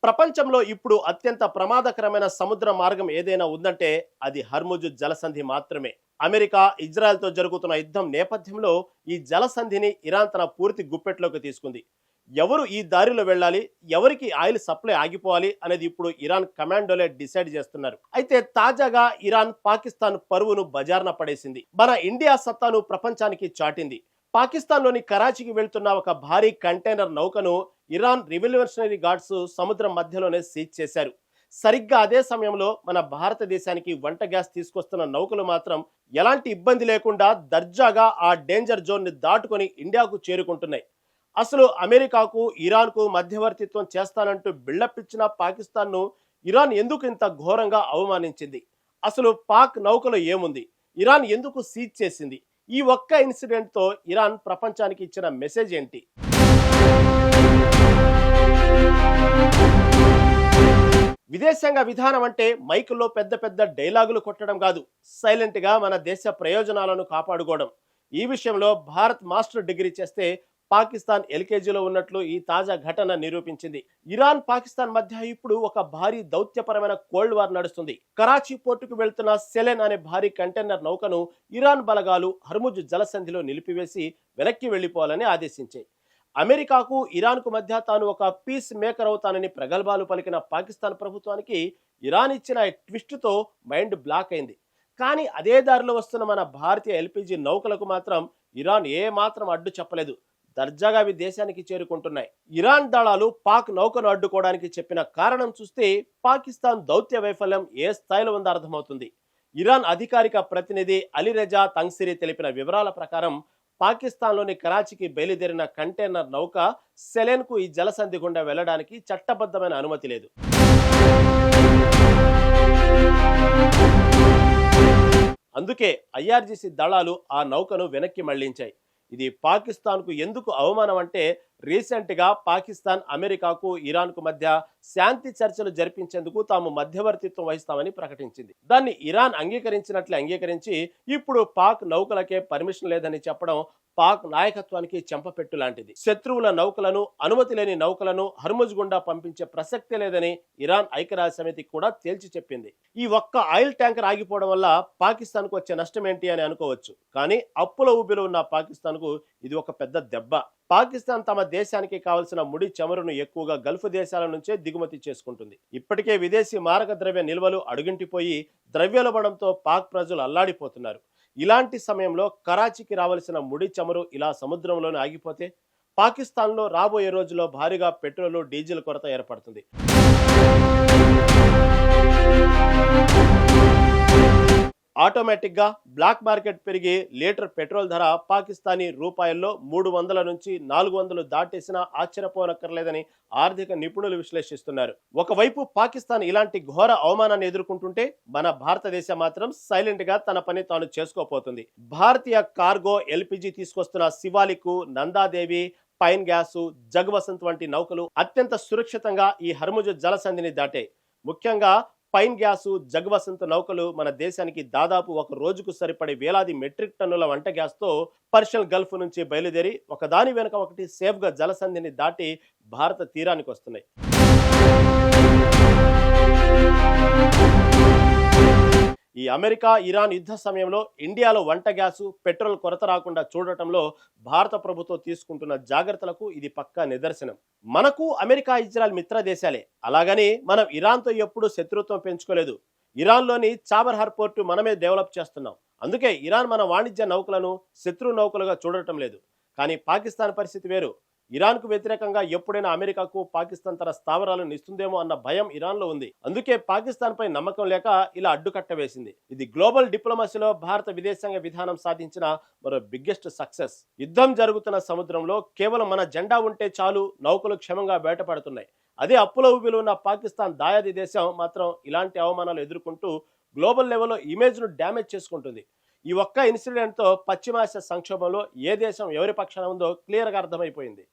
ప్రపంచంలో ఇప్పుడు అత్యంత ప్రమాదకరమైన సముద్ర మార్గం ఏదైనా ఉందంటే అది హర్ముజు జలసంధి మాత్రమే. అమెరికా ఇజ్రాయెల్తో జరుగుతున్న యుద్ధం నేపథ్యంలో ఈ జలసంధిని ఇరాన్ తన పూర్తి గుప్పెట్లోకి తీసుకుంది. ఎవరు ఈ దారిలో వెళ్ళాలి, ఎవరికి ఆయిల్ సప్లై ఆగిపోవాలి అనేది ఇప్పుడు ఇరాన్ కమాండోలే డిసైడ్ చేస్తున్నారు. అయితే తాజాగా ఇరాన్ పాకిస్తాన్ పరువును బజార్న పడేసింది. మన ఇండియా సత్తాను ప్రపంచానికి చాటింది. పాకిస్తాన్లోని కరాచీకి వెళ్తున్న ఒక భారీ కంటైనర్ నౌకను ఇరాన్ రివల్యూషనరీ గార్డ్స్ సముద్రం మధ్యలోనే సీజ్ చేశారు. సరిగ్గా అదే సమయంలో మన భారతదేశానికి వంట గ్యాస్ తీసుకొస్తున్న నౌకలు మాత్రం ఎలాంటి ఇబ్బంది లేకుండా దర్జాగా ఆ డేంజర్ జోన్ ని దాటుకొని ఇండియాకు చేరుకుంటున్నాయి. అసలు అమెరికాకు ఇరాన్కు మధ్యవర్తిత్వం చేస్తానంటూ బిల్డప్ ఇచ్చిన పాకిస్తాన్ను ఇరాన్ ఎందుకు ఇంత ఘోరంగా అవమానించింది? అసలు పాక్ నౌకలో ఏముంది? ఇరాన్ ఎందుకు సీజ్ చేసింది? ఈ ఒక్క ఇన్సిడెంట్తో ఇరాన్ ప్రపంచానికి ఇచ్చిన మెసేజ్ ఏంటి? విదేశాంగ విధానం అంటే మైకుల్లో పెద్ద పెద్ద డైలాగులు కొట్టడం కాదు, సైలెంట్గా మన దేశ ప్రయోజనాలను కాపాడుకోవడం. ఈ విషయంలో భారత్ మాస్టర్ డిగ్రీ చేస్తే పాకిస్తాన్ ఎల్కేజీలో ఉన్నట్లు ఈ తాజా ఘటన నిరూపించింది. ఇరాన్ పాకిస్తాన్ మధ్య ఇప్పుడు ఒక భారీ దౌత్యపరమైన కోల్డ్ వార్ నడుస్తుంది. కరాచీ పోర్టుకు వెళ్తున్న సెలెన్ అనే భారీ కంటైనర్ నౌకను ఇరాన్ బలగాలు హర్ముజ్ జలసంధిలో నిలిపివేసి వెనక్కి వెళ్లిపోవాలని ఆదేశించాయి. అమెరికాకు ఇరాన్కు మధ్య తాను ఒక పీస్ మేకర్ అవుతానని ప్రగల్భాలు పలికిన పాకిస్తాన్ ప్రభుత్వానికి ఇరాన్ ఇచ్చిన ట్విస్ట్తో మైండ్ బ్లాక్ అయింది. కానీ అదే దారిలో వస్తున్న మన భారతీయ ఎల్పీజీ నౌకలకు మాత్రం ఇరాన్ ఏ మాత్రం అడ్డు చెప్పలేదు. దర్జాగా అవి దేశానికి చేరుకుంటున్నాయి. ఇరాన్ దళాలు పాక్ నౌకను అడ్డుకోవడానికి చెప్పిన కారణం చూస్తే పాకిస్తాన్ దౌత్య వైఫల్యం ఏ స్థాయిలో ఉందో అర్థమవుతుంది. ఇరాన్ అధికారిక ప్రతినిధి అలీరెజా తంగ్సిరి తెలిపిన వివరాల ప్రకారం పాకిస్తాన్లోని కరాచీకి బయలుదేరిన కంటైనర్ నౌక సెలెన్కు ఈ జలసంధి గుండా వెళ్లడానికి చట్టబద్ధమైన అనుమతి లేదు. అందుకే ఐఆర్జీసీ దళాలు ఆ నౌకను వెనక్కి మళ్లించాయి. ఇది పాకిస్తాన్కు ఎందుకు అవమానం అంటే రీసెంట్గా పాకిస్తాన్ అమెరికాకు ఇరాన్కు మధ్య శాంతి చర్చలు జరిపించేందుకు తాము మధ్యవర్తిత్వం వహిస్తామని ప్రకటించింది. దాన్ని ఇరాన్ అంగీకరించినట్లే అంగీకరించి ఇప్పుడు పాక్ నౌకలకే పర్మిషన్ లేదని చెప్పడం పాక్ నాయకత్వానికి చెంపపెట్టు లాంటిది. శత్రువుల నౌకలను, అనుమతి లేని నౌకలను హర్ముజ్ గుండా పంపించే ప్రసక్తే లేదని ఇరాన్ ఐక్యరాజ్య సమితి కూడా తేల్చి చెప్పింది. ఈ ఒక్క ఆయిల్ ట్యాంకర్ ఆగిపోవడం వల్ల పాకిస్తాన్కు వచ్చే నష్టం ఏంటి అని అనుకోవచ్చు. కానీ అప్పుల ఊబిలో ఉన్న పాకిస్తాన్కు ఇది ఒక పెద్ద దెబ్బ. పాకిస్తాన్ తమ దేశానికి కావలసిన ముడి చమురును ఎక్కువగా గల్ఫ్ దేశాల నుంచే దిగుమతి చేసుకుంటుంది. ఇప్పటికే విదేశీ మారక ద్రవ్య నిల్వలు అడుగింటిపోయి ద్రవ్యోల్బణంతో పాక్ ప్రజలు అల్లాడిపోతున్నారు. ఇలాంటి సమయంలో కరాచీకి రావాల్సిన ముడి చమురు ఇలా సముద్రంలోనే ఆగిపోతే పాకిస్తాన్లో రాబోయే రోజుల్లో భారీగా పెట్రోలు, డీజిల్ కొరత ఏర్పడుతుంది. ఆటోమేటిక్గా బ్లాక్ మార్కెట్ పెరిగి లీటర్ పెట్రోల్ ధర పాకిస్తానీ రూపాయల్లో 300 నుంచి 400 దాటేసినా ఆశ్చర్యపోనక్కర్లేదని ఆర్థిక నిపుణులు విశ్లేషిస్తున్నారు. ఒకవైపు పాకిస్తాన్ ఇలాంటి ఘోర అవమానాన్ని ఎదుర్కొంటుంటే మన భారతదేశం మాత్రం సైలెంట్ గా తన పని తాను చేసుకోపోతుంది. భారతీయ కార్గో ఎల్పీజీ తీసుకొస్తున్న శివాలిక్, నందాదేవి, పైన్ గ్యాసు, జగ్వసంత్ వంటి నౌకలు అత్యంత సురక్షితంగా ఈ హర్ముజ్ జలసంధిని దాటాయి. ముఖ్యంగా పైన్ గ్యాసు, జగ్వసంత్ నౌకలు మన దేశానికి దాదాపు ఒక రోజుకు సరిపడే వేలాది మెట్రిక్ టన్నుల వంట గ్యాస్తో పర్షియన్ గల్ఫ్ నుంచి బయలుదేరి ఒకదాని వెనుక ఒకటి సేఫ్గా జలసంధిని దాటి భారత తీరానికి వస్తున్నాయి. ఈ అమెరికా ఇరాన్ యుద్ధ సమయంలో ఇండియాలో వంట గ్యాసు, పెట్రోల్ కొరత రాకుండా చూడటంలో భారత ప్రభుత్వం తీసుకుంటున్న జాగ్రత్తలకు ఇది పక్కా నిదర్శనం. మనకు అమెరికా, ఇజ్రాయెల్ మిత్ర దేశాలే. అలాగని మనం ఇరాన్తో ఎప్పుడూ శత్రుత్వం పెంచుకోలేదు. ఇరాన్లోని చాబర్హార్ పోర్టు మనమే డెవలప్ చేస్తున్నాం. అందుకే ఇరాన్ మన వాణిజ్య నౌకలను శత్రు నౌకలుగా చూడటం లేదు. కానీ పాకిస్తాన్ పరిస్థితి వేరు. ఇరాన్కు వ్యతిరేకంగా ఎప్పుడైనా అమెరికాకు పాకిస్తాన్ తన స్థావరాలను ఇస్తుందేమో అన్న భయం ఇరాన్లో ఉంది. అందుకే పాకిస్తాన్ పై నమ్మకం లేక ఇలా అడ్డుకట్ట వేసింది. ఇది గ్లోబల్ డిప్లొమసీలో భారత విదేశాంగ విధానం సాధించిన మరో బిగ్గెస్ట్ సక్సెస్. యుద్ధం జరుగుతున్న సముద్రంలో కేవలం మన జెండా ఉంటే చాలు, నౌకలు క్షేమంగా బయటపడుతున్నాయి. అదే అప్పుల ఊబిలో ఉన్న పాకిస్తాన్ దాయాది దేశం మాత్రం ఇలాంటి అవమానాలు ఎదుర్కొంటూ గ్లోబల్ లెవెల్లో ఇమేజ్ను డ్యామేజ్ చేసుకుంటుంది. ఈ ఒక్క ఇన్సిడెంట్తో పశ్చిమాసియా సంక్షోభంలో ఏ దేశం ఎవరి పక్షాన ఉందో క్లియర్గా అర్థమైపోయింది.